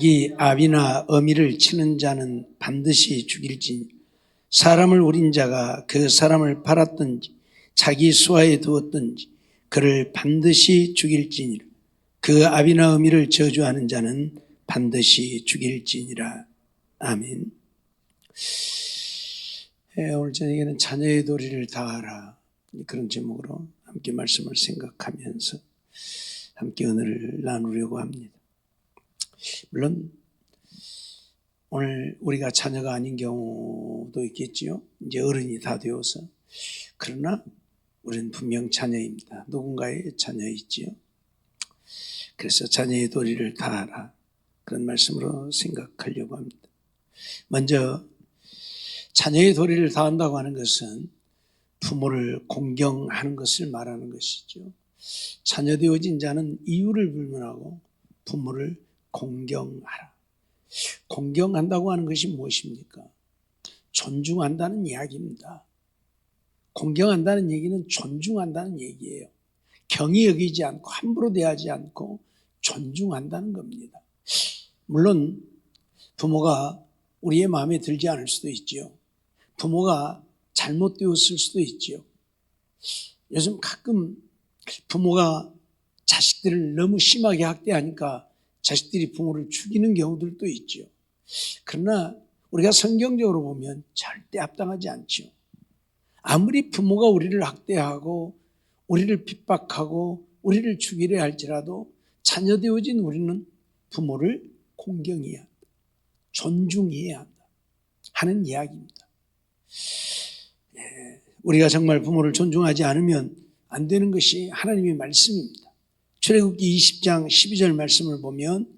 자기 아비나 어미를 치는 자는 반드시 죽일지니 사람을 우린 자가 그 사람을 팔았든지 자기 수하에 두었든지 그를 반드시 죽일지니라. 그 아비나 어미를 저주하는 자는 반드시 죽일지니라. 아멘. 오늘 저녁에는 자녀의 도리를 다하라, 그런 제목으로 함께 말씀을 생각하면서 함께 은혜를 나누려고 합니다. 물론 오늘 우리가 자녀가 아닌 경우도 있겠지요. 이제 어른이 다 되어서. 그러나 우리는 분명 자녀입니다. 누군가의 자녀이지요. 그래서 자녀의 도리를 다하라, 그런 말씀으로 생각하려고 합니다. 먼저 자녀의 도리를 다한다고 하는 것은 부모를 공경하는 것을 말하는 것이죠. 자녀 되어진 자는 이유를 불문하고 부모를 공경하라. 공경한다고 하는 것이 무엇입니까? 존중한다는 이야기입니다. 공경한다는 얘기는 존중한다는 얘기예요. 경히 여기지 않고 함부로 대하지 않고 존중한다는 겁니다. 물론 부모가 우리의 마음에 들지 않을 수도 있지요. 부모가 잘못되었을 수도 있지요. 요즘 가끔 부모가 자식들을 너무 심하게 학대하니까 자식들이 부모를 죽이는 경우들도 있죠. 그러나 우리가 성경적으로 보면 절대 합당하지 않죠. 아무리 부모가 우리를 학대하고 우리를 핍박하고 우리를 죽이려 할지라도 자녀 되어진 우리는 부모를 공경해야 한다, 존중해야 한다 하는 이야기입니다. 우리가 정말 부모를 존중하지 않으면 안 되는 것이 하나님의 말씀입니다. 출애굽기 20장 12절 말씀을 보면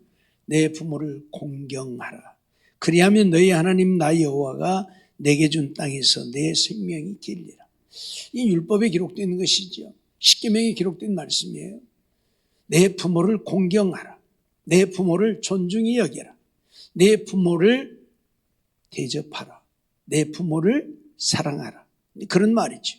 내 부모를 공경하라. 그리하면 너희 하나님 나 여호와가 내게 준 땅에서 내 생명이 길리라. 이 율법에 기록되어 있는 것이죠. 십계명에 기록된 말씀이에요. 내 부모를 공경하라. 내 부모를 존중히 여겨라. 내 부모를 대접하라. 내 부모를 사랑하라. 그런 말이죠.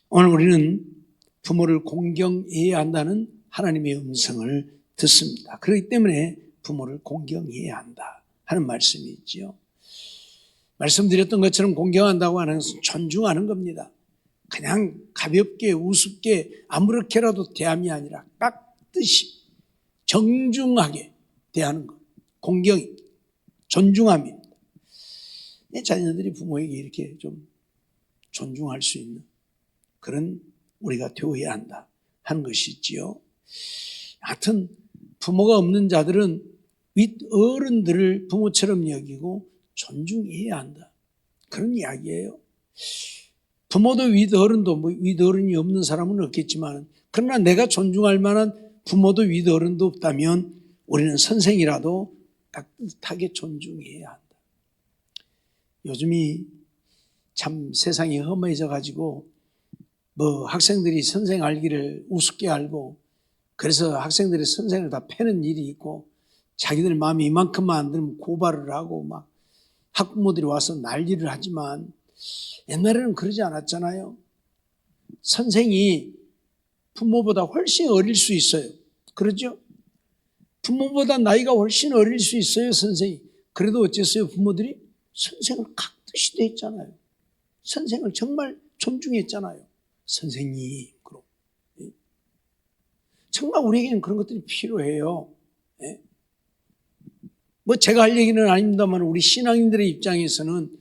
오늘 우리는 부모를 공경해야 한다는 하나님의 음성을 듣습니다. 그렇기 때문에 부모를 공경해야 한다 하는 말씀이 있죠. 말씀드렸던 것처럼 공경한다고 하는 것은 존중하는 겁니다. 그냥 가볍게 우습게 아무렇게라도 대함이 아니라 깍듯이 정중하게 대하는 것, 공경입니다. 존중함입니다. 자녀들이 부모에게 이렇게 좀 존중할 수 있는 그런 우리가 되어야 한다 하는 것이지요. 하여튼 부모가 없는 자들은 윗어른들을 부모처럼 여기고 존중해야 한다, 그런 이야기예요. 부모도 윗어른도 윗어른이 없는 사람은 없겠지만, 그러나 내가 존중할 만한 부모도 윗어른도 없다면 우리는 선생이라도 따뜻하게 존중해야 한다. 요즘이 참 세상이 험해져 가지고 학생들이 선생 알기를 우습게 알고, 그래서 학생들이 선생을 다 패는 일이 있고, 자기들 마음이 이만큼만 안 들면 고발을 하고 막 학부모들이 와서 난리를 하지만, 옛날에는 그러지 않았잖아요. 선생이 부모보다 훨씬 어릴 수 있어요. 그렇죠? 부모보다 나이가 훨씬 어릴 수 있어요, 선생이. 그래도 어째서요? 부모들이 선생을 깍듯이 대했잖아요. 선생을 정말 존중했잖아요. 선생님, 그럼. 정말 우리에게는 그런 것들이 필요해요. 제가 할 얘기는 아닙니다만, 우리 신앙인들의 입장에서는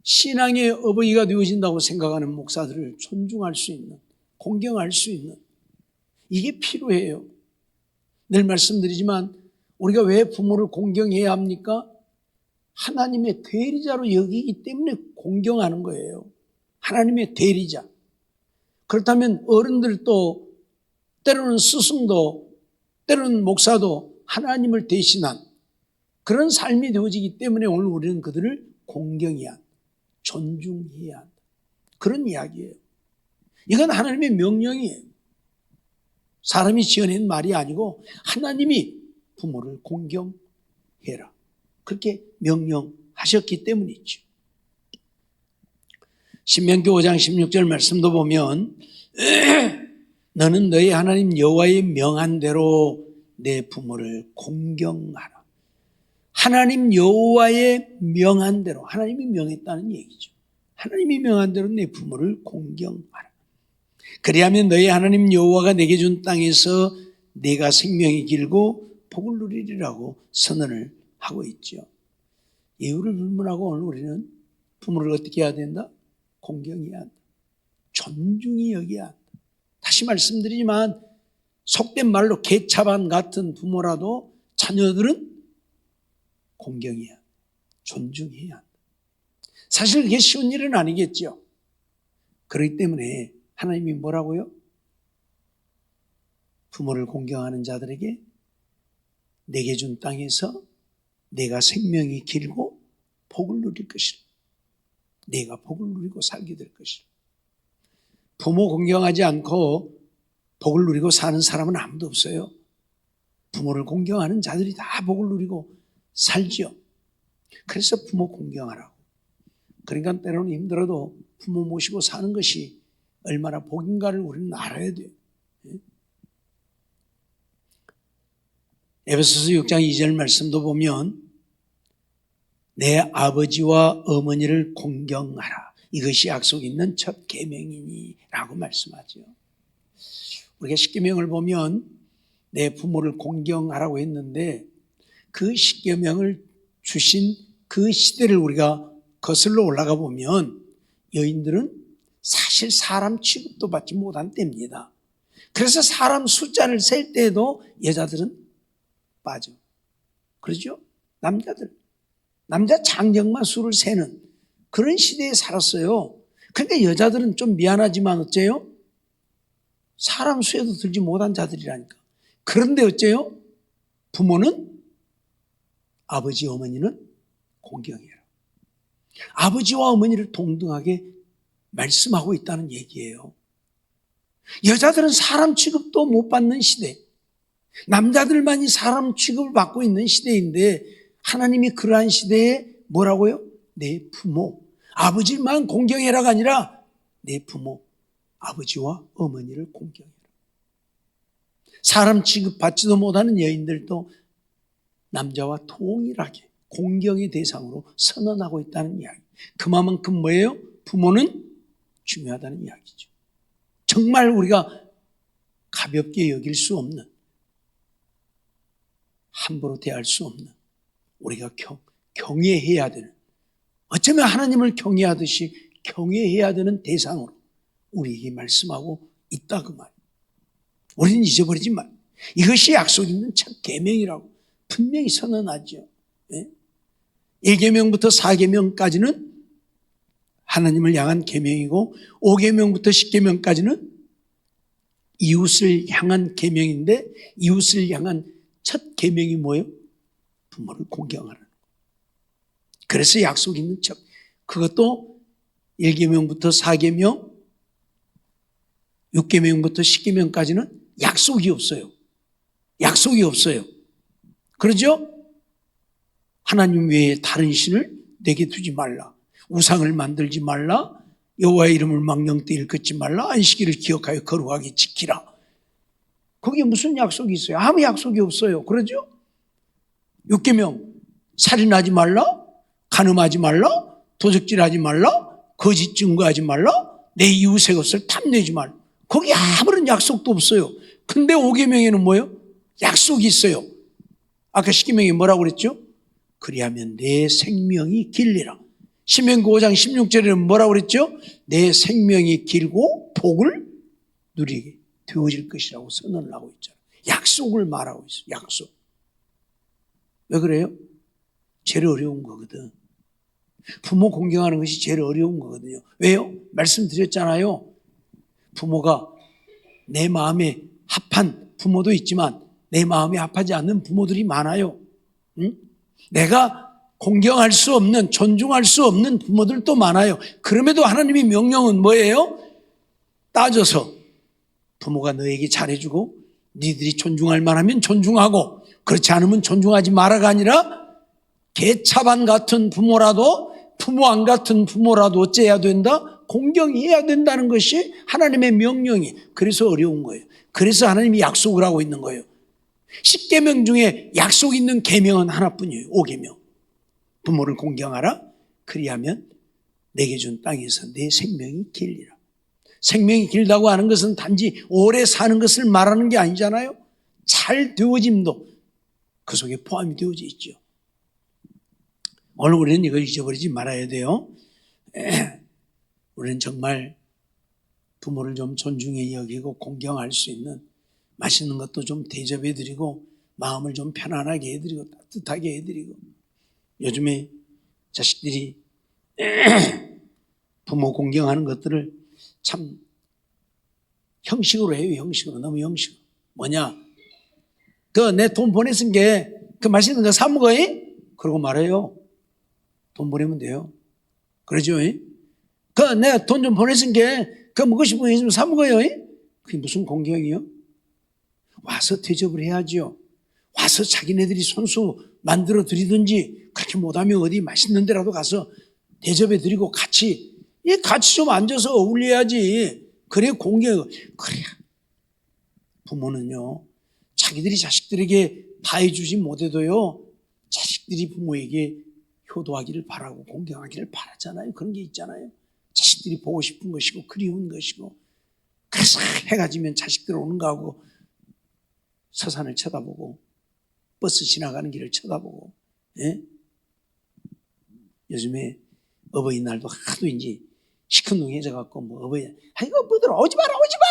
신앙의 어버이가 되어진다고 생각하는 목사들을 존중할 수 있는, 공경할 수 있는, 이게 필요해요. 늘 말씀드리지만 우리가 왜 부모를 공경해야 합니까? 하나님의 대리자로 여기기 때문에 공경하는 거예요. 하나님의 대리자. 그렇다면 어른들도, 때로는 스승도, 때로는 목사도 하나님을 대신한 그런 삶이 되어지기 때문에 오늘 우리는 그들을 공경해야 한다, 존중해야 한다, 그런 이야기예요. 이건 하나님의 명령이에요. 사람이 지어낸 말이 아니고 하나님이 부모를 공경해라, 그렇게 명령하셨기 때문이죠. 신명기 5장 16절 말씀도 보면 너는 너희 하나님 여호와의 명한 대로 내 부모를 공경하라. 하나님 여호와의 명한 대로, 하나님이 명했다는 얘기죠. 하나님이 명한 대로 내 부모를 공경하라. 그리하면 너희 하나님 여호와가 내게 준 땅에서 내가 생명이 길고 복을 누리리라고 선언을 하고 있죠. 이유를 불문하고 오늘 우리는 부모를 어떻게 해야 된다? 공경해야 한다. 존중히 여겨야 한다. 다시 말씀드리지만 속된 말로 개차반 같은 부모라도 자녀들은 공경해야 한다. 존중해야 한다. 사실 그게 쉬운 일은 아니겠죠. 그렇기 때문에 하나님이 뭐라고요? 부모를 공경하는 자들에게 내게 준 땅에서 내가 생명이 길고 복을 누릴 것이라. 내가 복을 누리고 살게 될 것이라. 부모 공경하지 않고 복을 누리고 사는 사람은 아무도 없어요. 부모를 공경하는 자들이 다 복을 누리고 살지요. 그래서 부모 공경하라고. 그러니까 때로는 힘들어도 부모 모시고 사는 것이 얼마나 복인가를 우리는 알아야 돼요. 에베소서 6장 2절 말씀도 보면 내 아버지와 어머니를 공경하라. 이것이 약속 있는 첫 계명이니 라고 말씀하죠. 우리가 십계명을 보면 내 부모를 공경하라고 했는데 그 십계명을 주신 그 시대를 우리가 거슬러 올라가 보면 여인들은 사실 사람 취급도 받지 못한 때입니다. 그래서 사람 숫자를 셀 때에도 여자들은 빠져. 그러죠? 남자 장정만 수를 세는 그런 시대에 살았어요. 그러니까 여자들은 좀 미안하지만 어째요? 사람 수에도 들지 못한 자들이라니까. 그런데 어째요? 부모는 아버지 어머니는 공경해라. 아버지와 어머니를 동등하게 말씀하고 있다는 얘기예요. 여자들은 사람 취급도 못 받는 시대, 남자들만이 사람 취급을 받고 있는 시대인데 하나님이 그러한 시대에 뭐라고요? 내 부모, 아버지만 공경해라가 아니라 내 부모, 아버지와 어머니를 공경해라. 사람 취급받지도 못하는 여인들도 남자와 동일하게 공경의 대상으로 선언하고 있다는 이야기. 그만큼 뭐예요? 부모는 중요하다는 이야기죠. 정말 우리가 가볍게 여길 수 없는, 함부로 대할 수 없는, 우리가 경외해야 되는, 어쩌면 하나님을 경외하듯이 경외해야 되는 대상으로 우리에게 말씀하고 있다 그 말. 우리는 잊어버리지 말. 이것이 약속 있는 첫 계명이라고 분명히 선언하죠. 1계명부터 4계명까지는 하나님을 향한 계명이고 5계명부터 10계명까지는 이웃을 향한 계명인데 이웃을 향한 첫 계명이 뭐예요? 부모를 공경하는. 그래서 약속 있는 척. 그것도 1계명부터 4계명, 6계명부터 10계명까지는 약속이 없어요. 약속이 없어요. 그러죠? 하나님 외에 다른 신을 내게 두지 말라. 우상을 만들지 말라. 여호와의 이름을 망령되이 일컫지 말라. 안식일을 기억하여 거룩하게 지키라. 거기에 무슨 약속이 있어요? 아무 약속이 없어요. 그러죠? 6계명 살인하지 말라. 간음하지 말라. 도적질하지 말라. 거짓 증거하지 말라. 내 이웃의 것을 탐내지 말라. 거기 아무런 약속도 없어요. 근데 5계명에는 뭐예요? 약속이 있어요. 아까 10계명이 뭐라고 그랬죠? 그리하면 내 생명이 길리라. 신명기 5장 16절에는 뭐라고 그랬죠? 내 생명이 길고 복을 누리게 되어질 것이라고 선언을 하고 있잖아요. 약속을 말하고 있어요. 약속. 왜 그래요? 제일 어려운 거거든. 부모 공경하는 것이 제일 어려운 거거든요. 왜요? 말씀드렸잖아요. 부모가 내 마음에 합한 부모도 있지만 내 마음에 합하지 않는 부모들이 많아요. 응? 내가 공경할 수 없는, 존중할 수 없는 부모들도 많아요. 그럼에도 하나님의 명령은 뭐예요? 따져서 부모가 너에게 잘해주고 니들이 존중할 만하면 존중하고 그렇지 않으면 존중하지 마라가 아니라 개차반 같은 부모라도 부모 안 같은 부모라도 어째야 된다? 공경해야 된다는 것이 하나님의 명령이. 그래서 어려운 거예요. 그래서 하나님이 약속을 하고 있는 거예요. 10계명 중에 약속 있는 계명은 하나뿐이에요. 5계명. 부모를 공경하라. 그리하면 내게 준 땅에서 내 생명이 길리라. 생명이 길다고 하는 것은 단지 오래 사는 것을 말하는 게 아니잖아요. 잘 되어짐도 그 속에 포함이 되어져 있죠. 오늘 우리는 이걸 잊어버리지 말아야 돼요. 우리는 정말 부모를 좀 존중해 여기고 공경할 수 있는, 맛있는 것도 좀 대접해 드리고 마음을 좀 편안하게 해드리고 따뜻하게 해드리고. 요즘에 자식들이 부모 공경하는 것들을 참 형식으로 해요. 형식으로. 너무 형식으로. 뭐냐, 그 내 돈 보냈은 게 그 맛있는 거 사 먹어? 그러고 말해요. 돈 보내면 돼요. 그러죠? 그 내가 돈 좀 보냈은 게 그 먹고 싶은 거 있으면 사 먹어요. 그게 무슨 공경이요? 와서 대접을 해야죠. 와서 자기네들이 손수 만들어 드리든지, 그렇게 못하면 어디 맛있는 데라도 가서 대접해 드리고 같이 좀 앉아서 어울려야지. 그래 공경. 그래야 부모는요, 자기들이 자식들에게 다 해주지 못해도요, 자식들이 부모에게 효도하기를 바라고 공경하기를 바라잖아요. 그런 게 있잖아요. 자식들이 보고 싶은 것이고 그리운 것이고. 그래서 해가 지면 자식들 오는 거 하고 서산을 쳐다보고 버스 지나가는 길을 쳐다보고. 요즘에 어버이날도 하도 이제 시큰둥해져 갖고 뭐 어버이, 아이고 뭐들 오지 마라, 오지 마,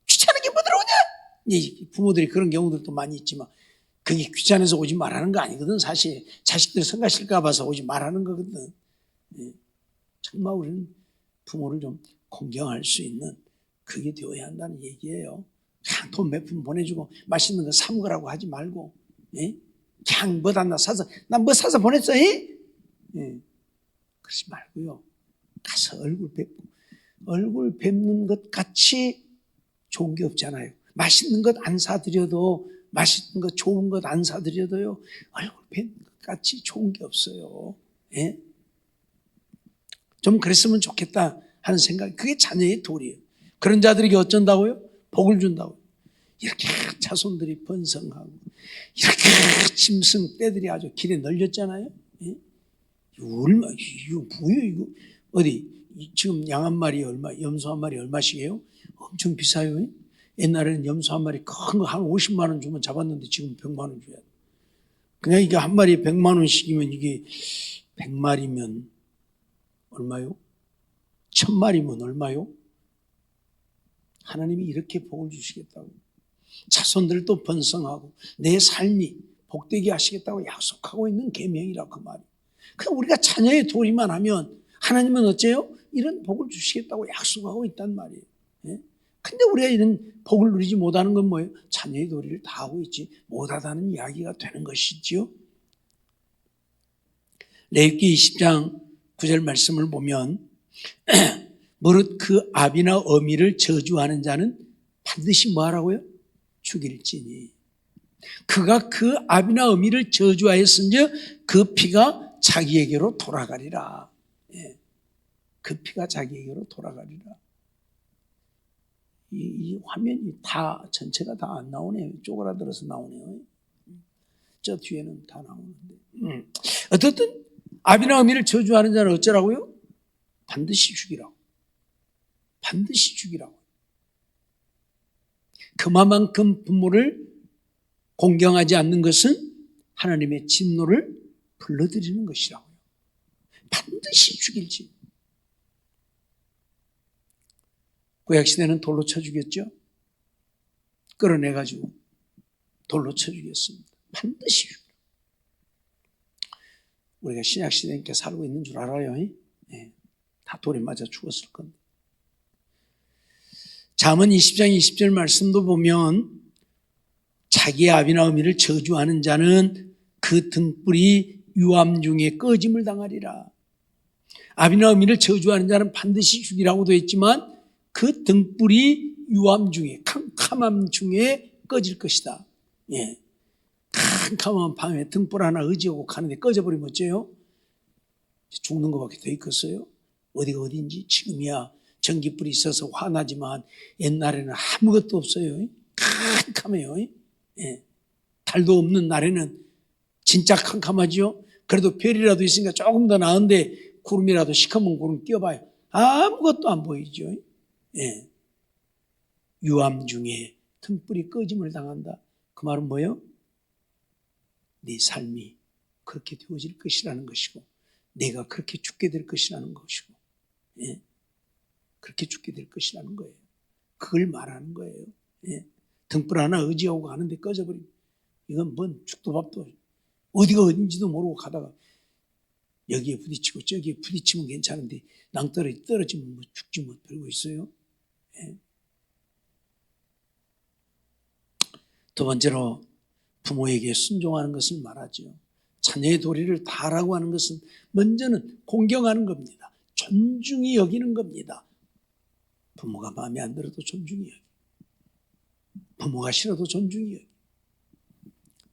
귀찮게 뭐들 오냐. 이제 부모들이 그런 경우들도 많이 있지만 그게 귀찮아서 오지 말라는 거 아니거든. 사실 자식들 성가실까 봐서 오지 말라는 거거든. 정말 우리는 부모를 좀 공경할 수 있는 그게 되어야 한다는 얘기예요. 그냥 돈 몇 푼 보내주고 맛있는 거 사 먹으라고 하지 말고, 그냥 뭐 하나 사서, 난 뭐 사서 보냈어? 그러지 말고요. 가서 얼굴 뵙는 것 같이 좋은 게 없잖아요. 맛있는 것 안 사드려도, 맛있는 것 좋은 것 안 사드려도요, 얼굴 뵙는 것 같이 좋은 게 없어요. 좀 그랬으면 좋겠다 하는 생각, 그게 자녀의 도리예요. 그런 자들에게 어쩐다고요? 복을 준다고요. 이렇게 자손들이 번성하고 이렇게 짐승 떼들이 아주 길에 널렸잖아요. 이거 뭐예요 이거? 어디 지금 양 한 마리 얼마, 염소 한 마리 얼마씩이에요? 엄청 비싸요. 옛날에는 염소 한 마리 큰 거 한 50만 원 주면 잡았는데 지금 100만 원 줘야 돼. 그냥 이게 한 마리에 100만 원씩이면 이게 100마리면 얼마요? 1000마리면 얼마요? 하나님이 이렇게 복을 주시겠다고, 자손들도 번성하고 내 삶이 복되게 하시겠다고 약속하고 있는 계명이라고 그 말이에요. 그냥 우리가 자녀의 도리만 하면 하나님은 어째요? 이런 복을 주시겠다고 약속하고 있단 말이에요. 근데 우리가 이런 복을 누리지 못하는 건 뭐예요? 자녀의 도리를 다 하고 있지 못하다는 이야기가 되는 것이지요. 레위기 20장 9절 말씀을 보면 무릇 그 아비나 어미를 저주하는 자는 반드시 뭐 하라고요? 죽일지니. 그가 그 아비나 어미를 저주하였은즉 그 피가 자기에게로 돌아가리라. 그 피가 자기에게로 돌아가리라. 이 화면이 다 전체가 다 안 나오네요. 쪼그라들어서 나오네요. 저 뒤에는 다 나오는데. 어떻든 아비나 어미를 저주하는 자는 어쩌라고요? 반드시 죽이라고. 반드시 죽이라고. 그만큼 부모를 공경하지 않는 것은 하나님의 진노를 불러들이는 것이라고요. 반드시 죽일지. 구약시대는 돌로 쳐 죽였죠. 끌어내가지고 돌로 쳐 죽였습니다. 반드시 죽이라고. 우리가 신약시대에 살고 있는 줄 알아요? 다 돌에 맞아 죽었을 건데. 잠언 20장 20절 말씀도 보면 자기의 아비나 어미를 저주하는 자는 그 등불이 유암 중에 꺼짐을 당하리라. 아비나 어미를 저주하는 자는 반드시 죽이라고도 했지만 그 등불이 유암 중에, 캄캄함 중에 꺼질 것이다. 캄캄한 밤에 등불 하나 의지하고 가는데 꺼져버리면 어째요? 죽는 것밖에 더 있겠어요? 어디가 어딘지. 지금이야 전기불이 있어서 화나지만 옛날에는 아무것도 없어요. 캄캄해요. 달도 없는 날에는 진짜 캄캄하지요. 그래도 별이라도 있으니까 조금 더 나은데 구름이라도 시커먼 구름 껴봐요. 아무것도 안 보이죠. 예. 유암 중에 등불이 꺼짐을 당한다. 그 말은 뭐예요? 네 삶이 그렇게 되어질 것이라는 것이고 내가 그렇게 죽게 될 것이라는 것이고 예. 그렇게 죽게 될 것이라는 거예요. 그걸 말하는 거예요. 예. 등불 하나 의지하고 가는데 꺼져버리면 이건 뭔 죽도 밥도 어디가 어딘지도 모르고 가다가 여기에 부딪히고 저기에 부딪히면 괜찮은데 낭떠러지 떨어지면 뭐 죽지 못 별거 있어요. 예. 두 번째로 부모에게 순종하는 것을 말하죠. 자녀의 도리를 다하라고 하는 것은 먼저는 공경하는 겁니다. 존중히 여기는 겁니다. 부모가 마음에 안 들어도 존중히 여기. 부모가 싫어도 존중히 여기.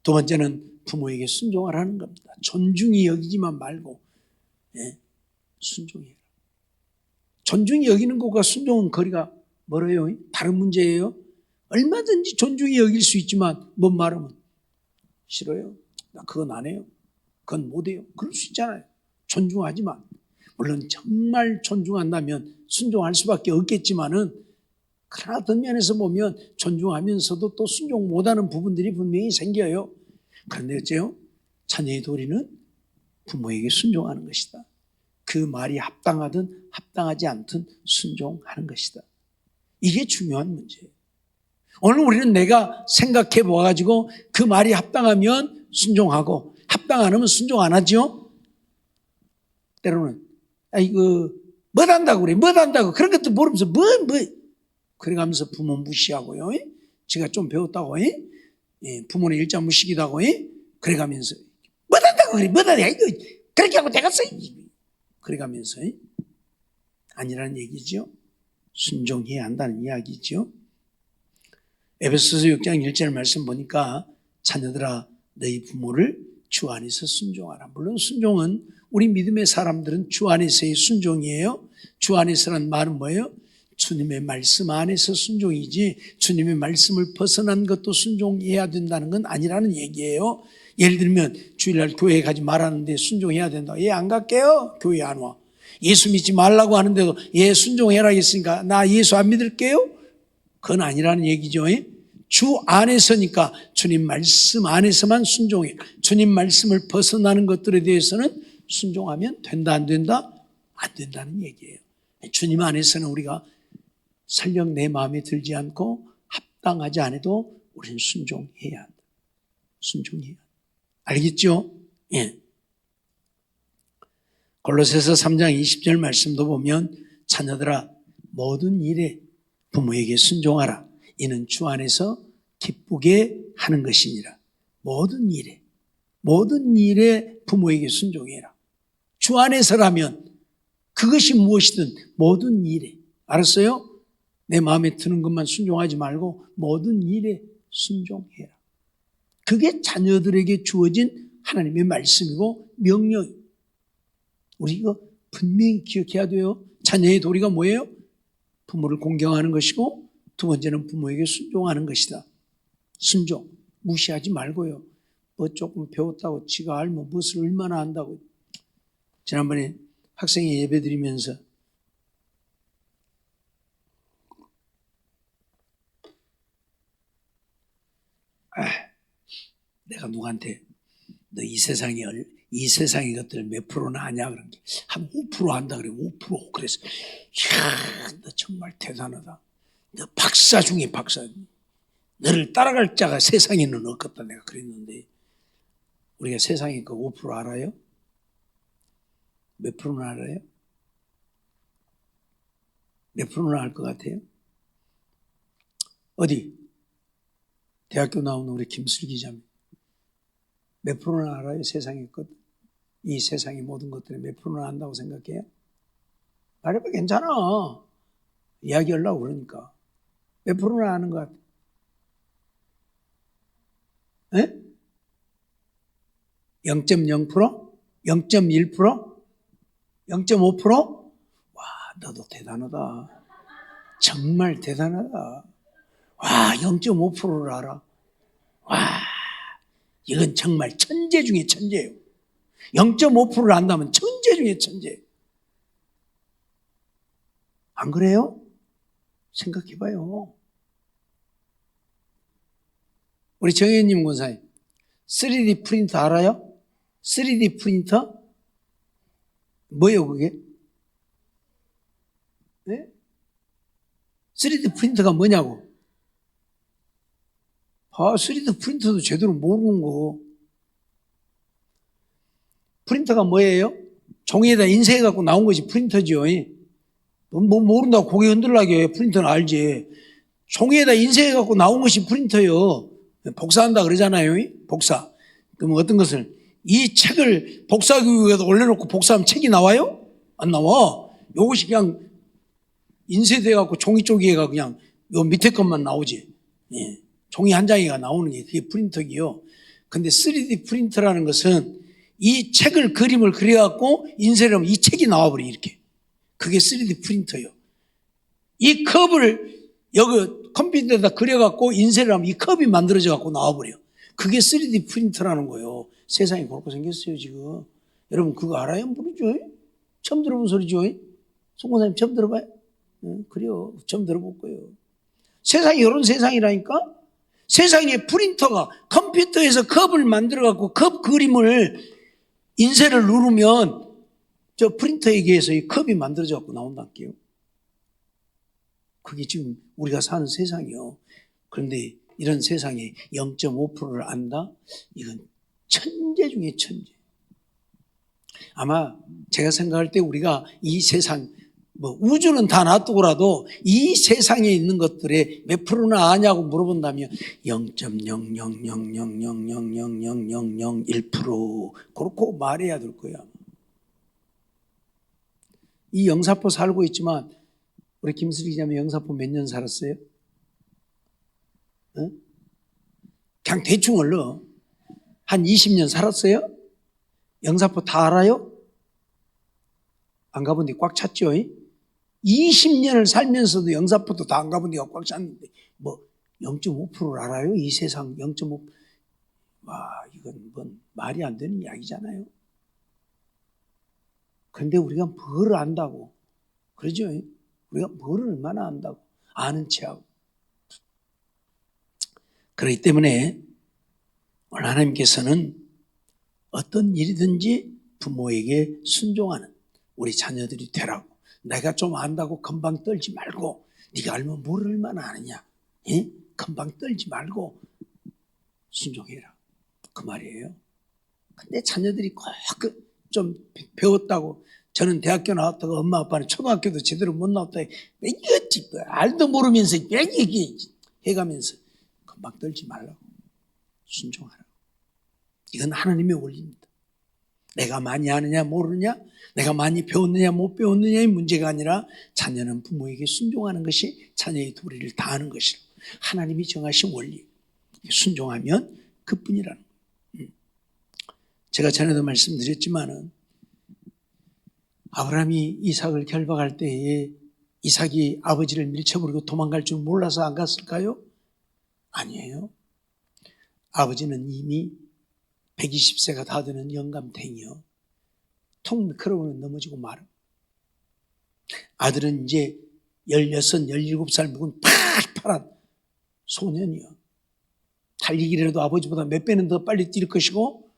두 번째는 부모에게 순종하라는 겁니다. 존중히 여기지만 말고 예, 순종해라. 존중히 여기는 것과 순종은 거리가 멀어요. 다른 문제예요. 얼마든지 존중히 여길 수 있지만 뭔 말하면 싫어요. 나 그건 안 해요. 그건 못해요. 그럴 수 있잖아요. 존중하지만 물론 정말 존중한다면 순종할 수밖에 없겠지만은 그러나 어떤 면에서 보면 존중하면서도 또 순종 못하는 부분들이 분명히 생겨요. 그런데 어째요? 자녀의 도리는 부모에게 순종하는 것이다. 그 말이 합당하든 합당하지 않든 순종하는 것이다. 이게 중요한 문제예요. 오늘 우리는 내가 생각해 보아가지고 그 말이 합당하면 순종하고 합당 안 하면 순종 안 하죠. 때로는 이거 못한다고 그래, 못한다고 그런 것도 모르면서 뭐 그래가면서 부모 무시하고요. 제가 좀 배웠다고 부모는 일자 무시기도 하고 그래가면서 못한다고 그래, 못한다 이거 그렇게 하고 내가 써 그래가면서 아니라는 얘기죠. 순종해야 한다는 이야기죠. 에베소서 6장 1절 말씀 보니까 자녀들아 너희 부모를 주 안에서 순종하라. 물론 순종은 우리 믿음의 사람들은 주 안에서의 순종이에요. 주 안에서란 말은 뭐예요? 주님의 말씀 안에서 순종이지 주님의 말씀을 벗어난 것도 순종해야 된다는 건 아니라는 얘기예요. 예를 들면 주일날 교회 가지 말았는데 순종해야 된다. 예, 안 갈게요. 교회 안 와. 예수 믿지 말라고 하는데도 예, 순종해라 했으니까 나 예수 안 믿을게요. 그건 아니라는 얘기죠. 주 안에서니까 주님 말씀 안에서만 순종해. 주님 말씀을 벗어나는 것들에 대해서는 순종하면 된다 안 된다? 안 된다는 얘기예요. 주님 안에서는 우리가 설령 내 마음에 들지 않고 합당하지 않아도 우리는 순종해야 한다. 순종해야 한다. 알겠죠? 예. 골로새서 3장 20절 말씀도 보면 자녀들아 모든 일에 부모에게 순종하라. 이는 주 안에서 기쁘게 하는 것이니라. 모든 일에 부모에게 순종해라. 주 안에서라면 그것이 무엇이든 모든 일에. 알았어요? 내 마음에 드는 것만 순종하지 말고 모든 일에 순종해라. 그게 자녀들에게 주어진 하나님의 말씀이고 명령이에요. 우리 이거 분명히 기억해야 돼요. 자녀의 도리가 뭐예요? 부모를 공경하는 것이고 두 번째는 부모에게 순종하는 것이다. 순종. 무시하지 말고요. 뭐 조금 배웠다고 지가 알면 무엇을 얼마나 안다고. 지난번에 학생이 예배 드리면서 내가 누구한테 너 이 세상의 것들 몇 프로나 아냐 그런 게 한 5% 한다 그래. 5%. 그래서 이야, 너 정말 대단하다. 너 박사 중에 박사. 너를 따라갈 자가 세상에는 없겠다 내가 그랬는데 우리가 세상에 그 5% 알아요? 몇 프로나 알아요? 몇 프로나 알 것 같아요? 어디? 대학교 나온 우리 김슬 기자님 몇 프로나 알아요? 세상의 것. 이 세상의 모든 것들을 몇 프로나 안다고 생각해요? 말해봐 괜찮아. 이야기하려고 그러니까. 몇 프로나 아는 것 같아? 에? 0.0%? 0.1%? 0.5%? 와, 너도 대단하다. 정말 대단하다. 와, 0.5%를 알아. 와, 이건 정말 천재 중에 천재예요. 0.5%를 안다면 천재 중에 천재. 안 그래요? 생각해봐요. 우리 정혜님 권사님, 3D 프린터 알아요? 3D 프린터? 뭐예요 그게? 네? 3D 프린터가 뭐냐고? 3D 프린터도 제대로 모르는 거. 프린터가 뭐예요? 종이에다 인쇄해갖고 나온 것이 프린터죠. 뭐 모른다고 고개 흔들라게. 프린터는 알지. 종이에다 인쇄해갖고 나온 것이 프린터요. 복사한다 그러잖아요. 복사. 그럼 어떤 것을, 이 책을 복사기구에다 올려놓고 복사하면 책이 나와요? 안 나와. 요것이 그냥 인쇄돼갖고 종이 쪼개가 그냥 요 밑에 것만 나오지. 예. 종이 한 장이가 나오는 게 그게 프린터기요. 근데 3D 프린터라는 것은 이 책을 그림을 그려갖고 인쇄를 하면 이 책이 나와버려, 이렇게. 그게 3D 프린터요. 이 컵을 여기 컴퓨터에다 그려갖고 인쇄를 하면 이 컵이 만들어져갖고 나와버려. 그게 3D 프린터라는 거예요. 세상이 그렇게 생겼어요, 지금. 여러분 그거 알아요? 모르죠? 처음 들어본 소리죠? 송권사님 처음 들어봐요? 그래요. 처음 들어볼 거예요. 세상이 이런 세상이라니까? 세상에 프린터가 컴퓨터에서 컵을 만들어갖고 컵 그림을 인쇄를 누르면 저 프린터에 의해서 이 컵이 만들어져갖고 나온다게요. 그게 지금 우리가 사는 세상이요. 그런데 이런 세상에 0.5%를 안다? 이건 천재 중에 천재. 아마 제가 생각할 때 우리가 이 세상, 우주는 다 놔두고라도 이 세상에 있는 것들의 몇 프로나 아냐고 물어본다면 0.00000000001% 그렇고 말해야 될 거야. 이 영사포 살고 있지만 우리 김슬기 기자님 영사포 몇 년 살았어요? 응? 그냥 대충 얼러 한 20년 살았어요? 영사포 다 알아요? 안 가본 데 꽉 찼죠? 20년을 살면서도 영사포도 다 안 가본 데가 꽉 찼는데 0.5%를 알아요? 이 세상 0.5%. 와, 이건 말이 안 되는 이야기잖아요. 그런데 우리가 뭘 안다고 그러죠? 우리가 뭘 얼마나 안다고 아는 체하고. 그렇기 때문에 오늘 하나님께서는 어떤 일이든지 부모에게 순종하는 우리 자녀들이 되라고. 내가 좀 안다고 금방 떨지 말고, 네가 알면 뭘 얼마나 아느냐, 금방 떨지 말고 순종해라, 그 말이에요. 근데 자녀들이 꼭 좀 배웠다고, 저는 대학교 나왔다고 엄마 아빠는 초등학교도 제대로 못 나왔다고 이것지 알도 모르면서 얘기 해가면서 금방 떨지 말라고, 순종하라고. 이건 하나님의 원리입니다. 내가 많이 아느냐 모르느냐, 내가 많이 배웠느냐 못 배웠느냐의 문제가 아니라 자녀는 부모에게 순종하는 것이 자녀의 도리를 다하는 것이라 하나님이 정하신 원리. 순종하면 그뿐이라는 거예요. 제가 전에도 말씀드렸지만은 아브라함이 이삭을 결박할 때에 이삭이 아버지를 밀쳐버리고 도망갈 줄 몰라서 안 갔을까요? 아니에요. 아버지는 이미 120세가 다 되는 영감탱이요. 통 미끄러우면 넘어지고 말아. 아들은 이제 16, 17살 묵은 팔팔한 소년이요. 달리기라도 아버지보다 몇 배는 더 빨리 뛸 것이고,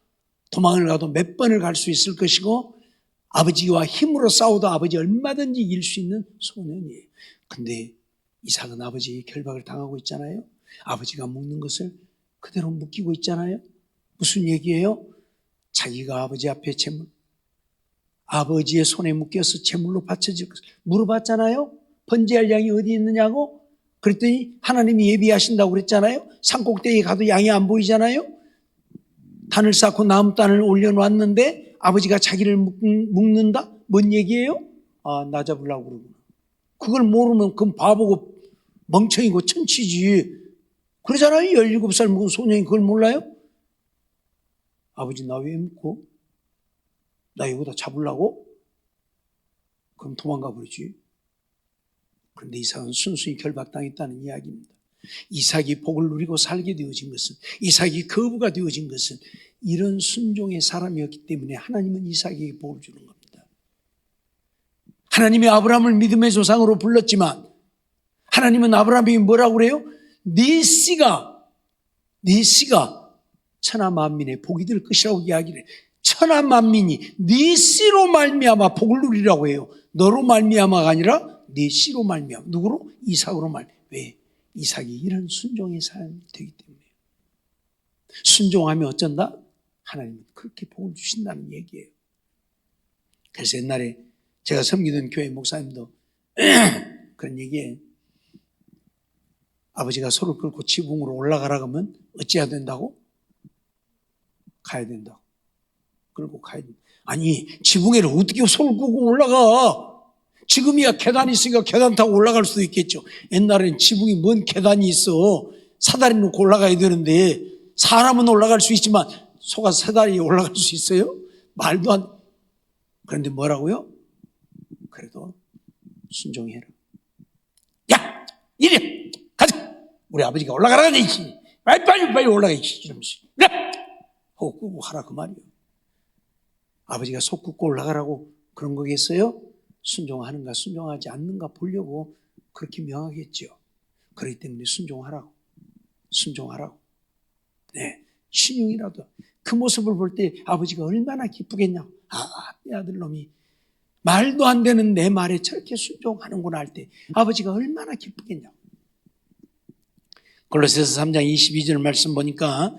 도망을 가도 몇 번을 갈 수 있을 것이고, 아버지와 힘으로 싸워도 아버지 얼마든지 이길 수 있는 소년이에요. 근데 이삭은 아버지의 결박을 당하고 있잖아요. 아버지가 묵는 것을 그대로 묵히고 있잖아요. 무슨 얘기예요? 자기가 아버지 앞에 아버지의 손에 묶여서 제물로 바쳐질 것을 물어봤잖아요. 번제할 양이 어디 있느냐고. 그랬더니 하나님이 예비하신다고 그랬잖아요. 산꼭대기에 가도 양이 안 보이잖아요. 단을 쌓고 나무단을 올려놓았는데 아버지가 자기를 묶는다? 뭔 얘기예요? 나 잡으려고 그러구나. 그걸 모르면 그건 바보고 멍청이고 천치지. 그러잖아요. 17살 묵은 소년이 그걸 몰라요? 아버지 나 왜 묶고? 나 여기다 잡으려고? 그럼 도망가 버리지. 그런데 이삭은 순순히 결박당했다는 이야기입니다. 이삭이 복을 누리고 살게 되어진 것은, 이삭이 거부가 되어진 것은 이런 순종의 사람이었기 때문에 하나님은 이삭에게 복을 주는 겁니다. 하나님이 아브라함을 믿음의 조상으로 불렀지만 하나님은 아브라함에게 뭐라고 그래요? 네 씨가 천하 만민의 복이 될 것이라고 이야기를 해요. 천하 만민이 네 씨로 말미암아 복을 누리라고 해요. 너로 말미암아가 아니라 네 씨로 말미암아. 누구로? 이삭으로 말미암아. 왜? 이삭이 이런 순종의 사람이 되기 때문에. 순종하면 어쩐다? 하나님은 그렇게 복을 주신다는 얘기예요. 그래서 옛날에 제가 섬기던 교회 목사님도 그런 얘기예요. 아버지가 소를 끌고 지붕으로 올라가라 하면 어찌해야 된다고? 가야 된다고. 끌고 가야 된다. 아니, 지붕에를 어떻게 소를 끌고 올라가? 지금이야 계단이 있으니까 계단 타고 올라갈 수도 있겠죠. 옛날에는 지붕이 먼 계단이 있어. 사다리 놓고 올라가야 되는데 사람은 올라갈 수 있지만 소가 사다리에 올라갈 수 있어요? 말도 안. 그런데 뭐라고요? 그래도 순종해라. 야! 이래! 가자! 우리 아버지가 올라가라 그러지. 빨리 올라가야지. 이러면서. 야! 하고 끄고 하라 그 말이에요. 아버지가 소 끄고 올라가라고 그런 거겠어요? 순종하는가 순종하지 않는가 보려고 그렇게 명하겠죠. 그렇기 때문에 순종하라고. 네, 신용이라도 그 모습을 볼 때 아버지가 얼마나 기쁘겠냐. 내 아들놈이 말도 안 되는 내 말에 저렇게 순종하는구나 할 때 아버지가 얼마나 기쁘겠냐. 골로새서 3장 22절 말씀 보니까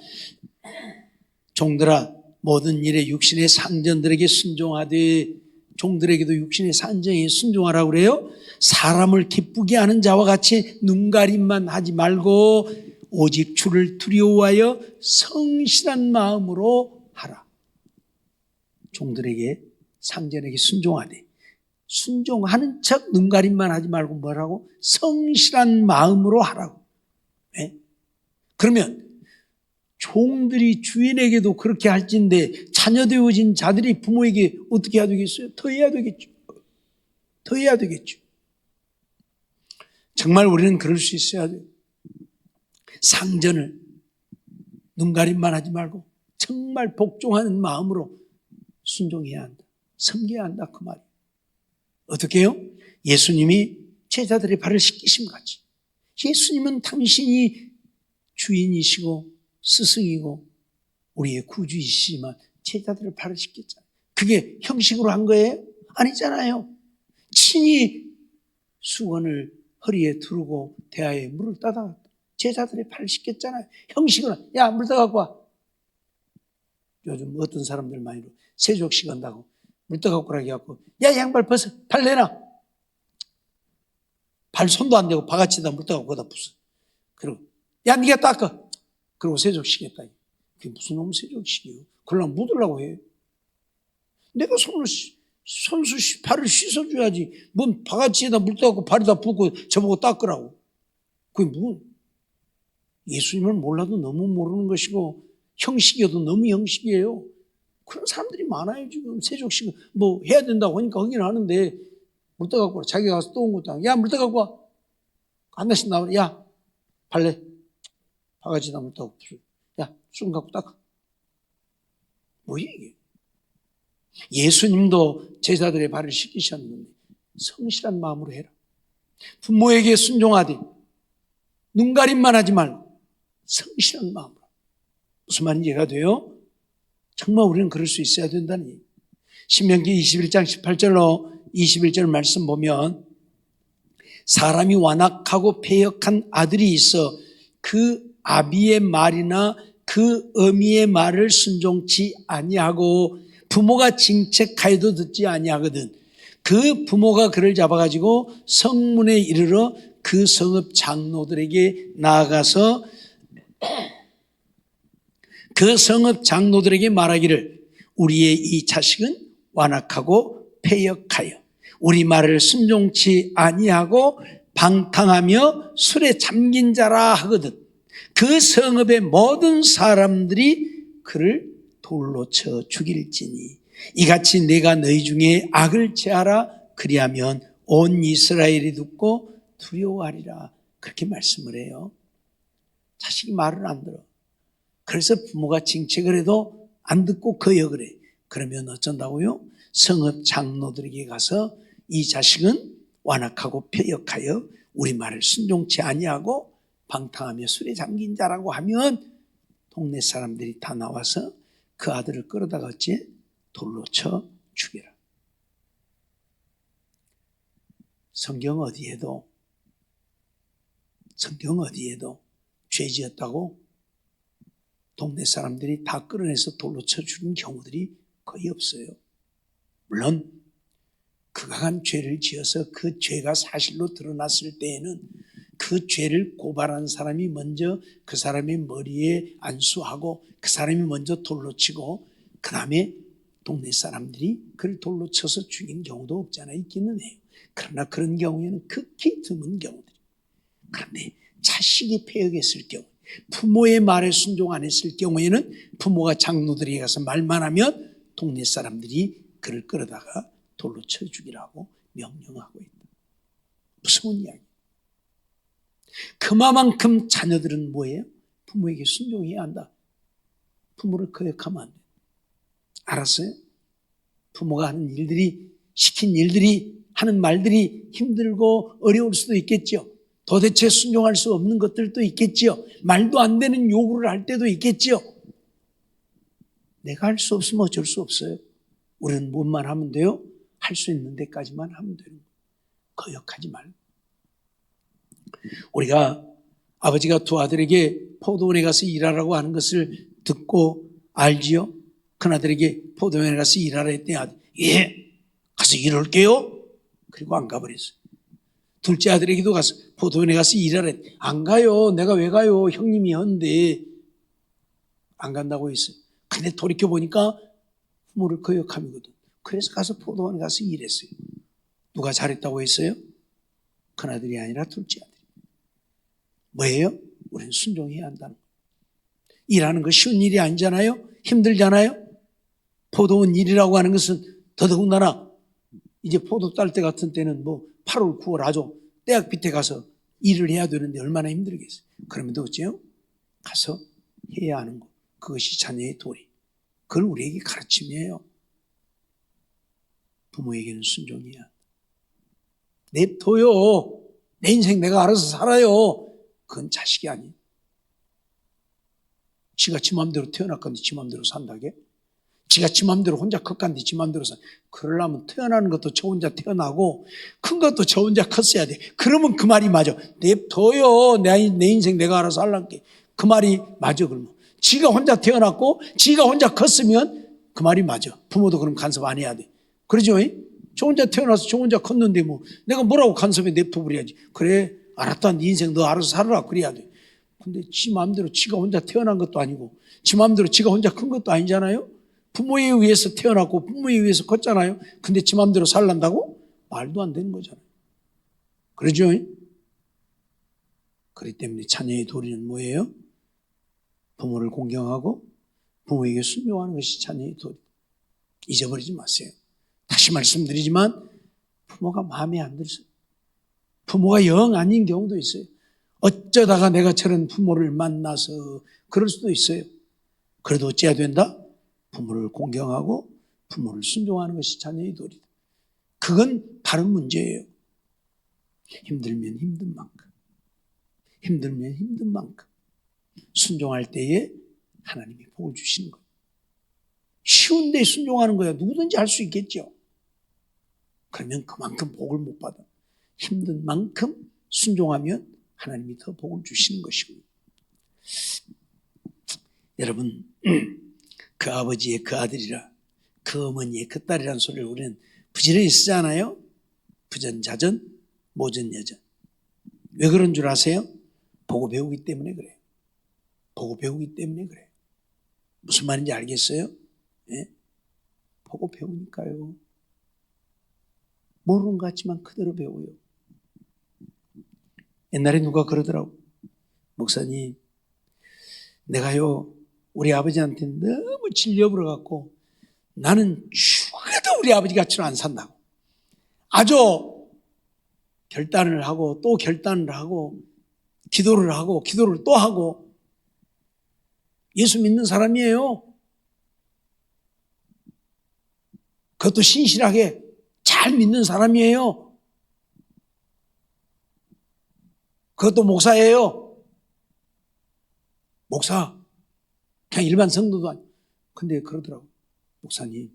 종들아 모든 일에 육신의 상전들에게 순종하되, 종들에게도 육신의 상전에 순종하라고 그래요. 사람을 기쁘게 하는 자와 같이 눈가림만 하지 말고 오직 주를 두려워하여 성실한 마음으로 하라. 종들에게 상전에게 순종하되, 순종하는 척 눈가림만 하지 말고 뭐라고? 성실한 마음으로 하라고. 네? 그러면 종들이 주인에게도 그렇게 할진데 자녀 되어진 자들이 부모에게 어떻게 해야 되겠어요? 더 해야 되겠죠. 정말 우리는 그럴 수 있어야 돼요. 상전을 눈가림만 하지 말고 정말 복종하는 마음으로 순종해야 한다. 섬겨야 한다 그 말이에요. 어떻게 해요? 예수님이 제자들의 발을 씻기심 같이. 예수님은 당신이 주인이시고 스승이고 우리의 구주이시지만 제자들을 발을 씻겼잖아요. 그게 형식으로 한 거예요? 아니잖아요. 친히 수건을 허리에 두르고 대야에 물을 따다 제자들의 발을 씻겼잖아요. 형식으로. 야, 물 떠갖고 와. 요즘 어떤 사람들 많이 세족식 한다고 물 떠갖고 오라고 해갖고 야, 양발 벗어. 발 내놔. 발 손도 안 대고 바가지에다 물 떠갖고 거기다 부숴. 그리고 야, 네가 닦아. 그리고 세족시켰다. 그게 무슨 놈 세족식이에요? 그러려면 묻으려고 해. 내가 발을 씻어줘야지. 뭔 바가지에다 물 떠갖고 발에다 붓고 저보고 닦으라고. 그게 뭐? 예수님을 몰라도 너무 모르는 것이고 형식이어도 너무 형식이에요. 그런 사람들이 많아요. 지금 세족식 뭐 해야 된다고 하니까 하긴 하는데 물 떠갖고 와. 자기가 가서 떠온 것도 아니고 야, 물 떠갖고 와. 하나씩 나와. 야, 발레. 바가지에다 물 떠갖고 야, 수건 갖고 닦아. 뭐야 이게? 예수님도 제자들의 발을 씻기셨는데 성실한 마음으로 해라. 부모에게 순종하되 눈가림만 하지 말고 성실한 마음으로. 무슨 말인지 이해가 돼요? 정말 우리는 그럴 수 있어야 된다는 얘기예요. 신명기 21장 18절로 21절 말씀 보면 사람이 완악하고 패역한 아들이 있어 그 아비의 말이나 그 어미의 말을 순종치 아니하고 부모가 징책하여도 듣지 아니하거든. 그 부모가 그를 잡아가지고 성문에 이르러 그 성읍 장로들에게 나아가서 그 성읍 장로들에게 말하기를 우리의 이 자식은 완악하고 패역하여 우리 말을 순종치 아니하고 방탕하며 술에 잠긴 자라 하거든. 그 성읍의 모든 사람들이 그를 돌로 쳐 죽일지니 이같이 내가 너희 중에 악을 제하라. 그리하면 온 이스라엘이 듣고 두려워하리라. 그렇게 말씀을 해요. 자식이 말을 안 들어. 그래서 부모가 징책을 해도 안 듣고 거역을 해. 그러면 어쩐다고요? 성읍 장로들에게 가서 이 자식은 완악하고 폐역하여 우리 말을 순종치 아니하고 방탕하며 술에 잠긴 자라고 하면 동네 사람들이 다 나와서 그 아들을 끌어다가 어찌? 돌로 쳐 죽여라. 성경 어디에도 죄 지었다고 동네 사람들이 다 끌어내서 돌로 쳐 죽인 경우들이 거의 없어요. 물론 그가 한 죄를 지어서 그 죄가 사실로 드러났을 때에는 그 죄를 고발한 사람이 먼저 그 사람의 머리에 안수하고 그 사람이 먼저 돌로 치고 그 다음에 동네 사람들이 그를 돌로 쳐서 죽인 경우도 없지 않아 있기는 해요. 그러나 그런 경우에는 극히 드문 경우들. 그런데 자식이 폐역했을 경우, 부모의 말에 순종 안 했을 경우에는 부모가 장로들에게 가서 말만 하면 동네 사람들이 그를 끌어다가 돌로 쳐 죽이라고 명령하고 있다. 무서운 이야기. 그만큼 자녀들은 뭐예요? 부모에게 순종해야 한다. 부모를 거역하면 안 돼. 알았어요? 부모가 하는 일들이, 시킨 일들이, 하는 말들이 힘들고 어려울 수도 있겠죠. 도대체 순종할 수 없는 것들도 있겠죠. 말도 안 되는 요구를 할 때도 있겠죠. 내가 할 수 없으면 어쩔 수 없어요. 우리는 뭐만 하면 돼요? 할 수 있는 데까지만 하면 되는 거예요. 거역하지 말고. 우리가 아버지가 두 아들에게 포도원에 가서 일하라고 하는 것을 듣고 알지요? 큰아들에게 포도원에 가서 일하라 했더니 아들, 예, 가서 일할게요. 그리고 안 가버렸어요. 둘째 아들에게도 가서 포도원에 가서 일하라 했더니 안 가요. 내가 왜 가요? 형님이 하는데. 안 간다고 했어요. 근데 돌이켜보니까 부모를 거역함이거든. 그래서 가서 포도원에 가서 일했어요. 누가 잘했다고 했어요? 큰아들이 아니라 둘째 아들. 뭐예요? 우리는 순종해야 한다는 거예요. 일하는 거 쉬운 일이 아니잖아요. 힘들잖아요. 포도원 일이라고 하는 것은 더더군다나 이제 포도 딸 때 같은 때는 뭐 8월, 9월 아주 떼약 밑에 가서 일을 해야 되는데 얼마나 힘들겠어요. 그러면 어째요? 가서 해야 하는 거. 그것이 자녀의 도리. 그걸 우리에게 가르침이에요. 부모에게는 순종이야. 냅둬요. 내 인생 내가 알아서 살아요. 그건 자식이 아니에요. 지가 지 맘대로 태어났건데 지 맘대로 산다게? 지가 지 맘대로 혼자 컸건데 지 맘대로 산다. 그러려면 태어나는 것도 저 혼자 태어나고 큰 것도 저 혼자 컸어야 돼. 그러면 그 말이 맞아. 냅둬요. 내 인생 내가 알아서 살란게. 그 말이 맞아. 그러면 지가 혼자 태어났고 지가 혼자 컸으면 그 말이 맞아. 부모도 그럼 간섭 안 해야 돼. 그러죠? 저 혼자 태어나서 저 혼자 컸는데 뭐 내가 뭐라고 간섭해 냅둬버려야지. 그래 알았다. 네 인생 너 알아서 살아라. 그래야 돼. 근데 지 마음대로 지가 혼자 태어난 것도 아니고 지 마음대로 지가 혼자 큰 것도 아니잖아요. 부모에 의해서 태어났고 부모에 의해서 컸잖아요. 근데 지 마음대로 살란다고? 말도 안 되는 거잖아요. 그러죠? 그렇기 때문에 자녀의 도리는 뭐예요? 부모를 공경하고 부모에게 순종하는 것이 자녀의 도리. 잊어버리지 마세요. 다시 말씀드리지만 부모가 마음에 안 들어요. 부모가 영 아닌 경우도 있어요. 어쩌다가 내가 저런 부모를 만나서 그럴 수도 있어요. 그래도 어찌해야 된다? 부모를 공경하고 부모를 순종하는 것이 자녀의 도리다. 그건 바른 문제예요. 힘들면 힘든 만큼 순종할 때에 하나님이 복을 주시는 거예요. 쉬운데 순종하는 거야. 누구든지 할 수 있겠죠. 그러면 그만큼 복을 못 받아. 힘든 만큼 순종하면 하나님이 더 복을 주시는 것이고요. 여러분, 그 아버지의 그 아들이라, 그 어머니의 그 딸이라는 소리를 우리는 부지런히 쓰잖아요. 부전자전, 모전여전. 왜 그런 줄 아세요? 보고 배우기 때문에 그래요. 보고 배우기 때문에 그래요. 무슨 말인지 알겠어요? 네? 보고 배우니까요. 모르는 것 같지만 그대로 배워요. 옛날에 누가 그러더라고. 목사님, 내가요 우리 아버지한테 너무 질려버려갖고 나는 죽어도 우리 아버지 같이는 안 산다고. 아주 결단을 하고 또 결단을 하고 기도를 또 하고 예수 믿는 사람이에요. 그것도 신실하게 잘 믿는 사람이에요. 그것도 목사예요. 목사. 그냥 일반 성도도 아니고. 근데 그러더라고. 목사님,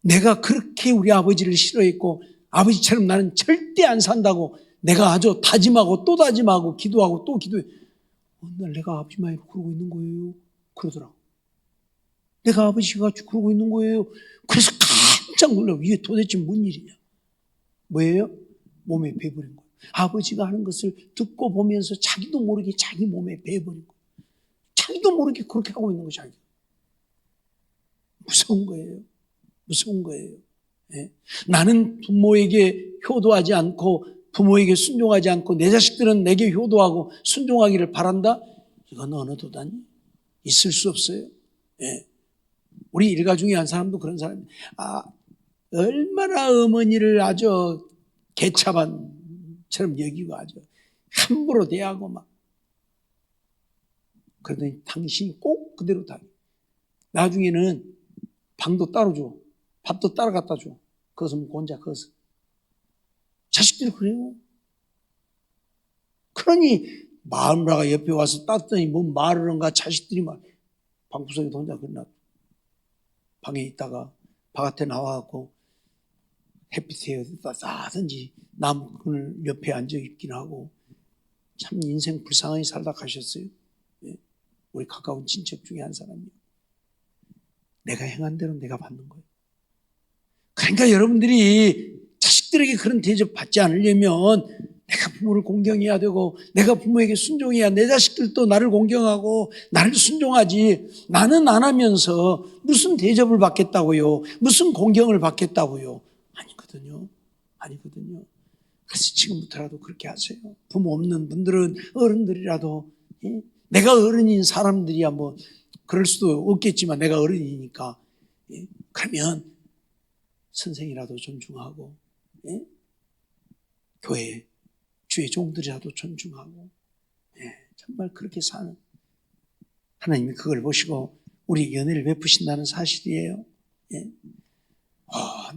내가 그렇게 우리 아버지를 싫어했고 아버지처럼 나는 절대 안 산다고 내가 아주 다짐하고 또 다짐하고 기도하고 또 기도해. 어느 날 내가 아버지 마음에 그러고 있는 거예요. 그러더라고. 내가 아버지가 그러고 있는 거예요. 그래서 깜짝 놀라. 이게 도대체 뭔 일이냐. 뭐예요? 몸에 배버린 거예요. 아버지가 하는 것을 듣고 보면서 자기도 모르게 자기 몸에 배버린 거예요. 자기도 모르게 그렇게 하고 있는 거예요. 자기. 무서운 거예요. 무서운 거예요. 예? 나는 부모에게 효도하지 않고 부모에게 순종하지 않고 내 자식들은 내게 효도하고 순종하기를 바란다? 이건 어느 도단이 있을 수 없어요. 예. 우리 일가 중에 한 사람도 그런 사람이에요. 얼마나 어머니를 아주 개차반처럼 여기고 아주 함부로 대하고 막. 그러더니 당신이 꼭 그대로 다. 나중에는 방도 따로 줘. 밥도 따로 갖다 줘. 그것은 혼자 그것은. 자식들이 그래요. 그러니 마누라가 옆에 와서 땄더니 뭐 말을 한가 자식들이 막 방구석에 혼자 그러나 방에 있다가 바깥에 나와갖고 햇빛에 어디다 싸든지 나무꾼을 옆에 앉아 있긴 하고 참 인생 불쌍하게 살다 가셨어요. 예. 우리 가까운 친척 중에 한 사람이요. 내가 행한 대로 내가 받는 거예요. 그러니까 여러분들이 자식들에게 그런 대접 받지 않으려면 내가 부모를 공경해야 되고 내가 부모에게 순종해야 내 자식들도 나를 공경하고 나를 순종하지. 나는 안 하면서 무슨 대접을 받겠다고요. 무슨 공경을 받겠다고요. 아니거든요. 아니거든요. 그래서 지금부터라도 그렇게 하세요. 부모 없는 분들은 어른들이라도 내가 어른인 사람들이야 뭐 그럴 수도 없겠지만 내가 어른이니까 그러면 선생이라도 존중하고 교회 주의 종들이라도 존중하고 정말 그렇게 사는 하나님이 그걸 보시고 우리 연애를 베푸신다는 사실이에요.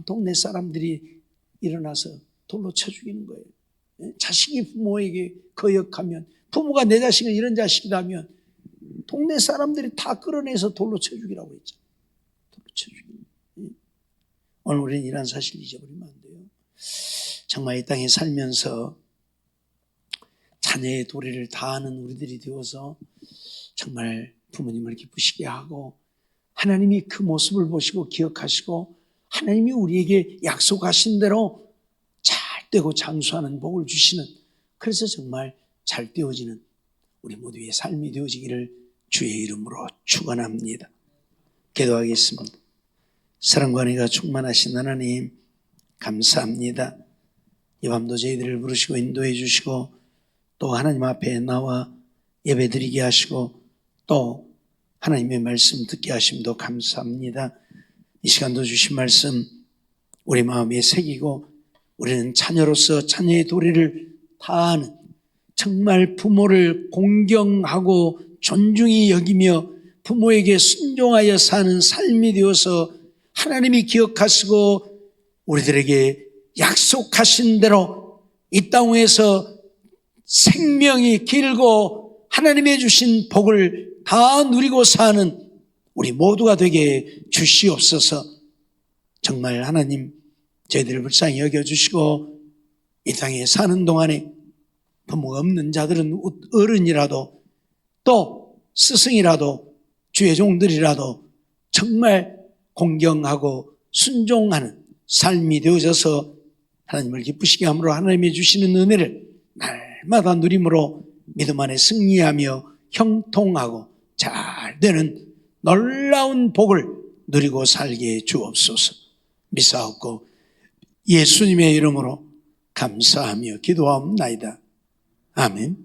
동네 사람들이 일어나서 돌로 쳐 죽이는 거예요. 자식이 부모에게 거역하면 부모가 내 자식은 이런 자식이라면 동네 사람들이 다 끌어내서 돌로 쳐 죽이라고 했죠. 돌로 쳐 죽이는. 오늘 우리는 이런 사실을 잊어버리면 안 돼요. 정말 이 땅에 살면서 자녀의 도리를 다하는 우리들이 되어서 정말 부모님을 기쁘시게 하고 하나님이 그 모습을 보시고 기억하시고 하나님이 우리에게 약속하신 대로 잘 되고 장수하는 복을 주시는, 그래서 정말 잘 되어지는 우리 모두의 삶이 되어지기를 주의 이름으로 축원합니다. 기도하겠습니다. 사랑과 은혜가 충만하신 하나님 감사합니다. 이 밤도 저희들을 부르시고 인도해 주시고 또 하나님 앞에 나와 예배드리게 하시고 또 하나님의 말씀 듣게 하심도 감사합니다. 이 시간도 주신 말씀 우리 마음에 새기고 우리는 자녀로서 자녀의 도리를 다하는 정말 부모를 공경하고 존중히 여기며 부모에게 순종하여 사는 삶이 되어서 하나님이 기억하시고 우리들에게 약속하신 대로 이 땅에서 생명이 길고 하나님의 주신 복을 다 누리고 사는 우리 모두가 되게 주시옵소서. 정말 하나님 저희들을 불쌍히 여겨주시고 이 땅에 사는 동안에 부모가 없는 자들은 어른이라도 또 스승이라도 주의 종들이라도 정말 공경하고 순종하는 삶이 되어져서 하나님을 기쁘시게 함으로 하나님이 주시는 은혜를 날마다 누림으로 믿음 안에 승리하며 형통하고 잘 되는 놀라운 복을 누리고 살게 주옵소서. 미사옵고 예수님의 이름으로 감사하며 기도하옵나이다. 아멘.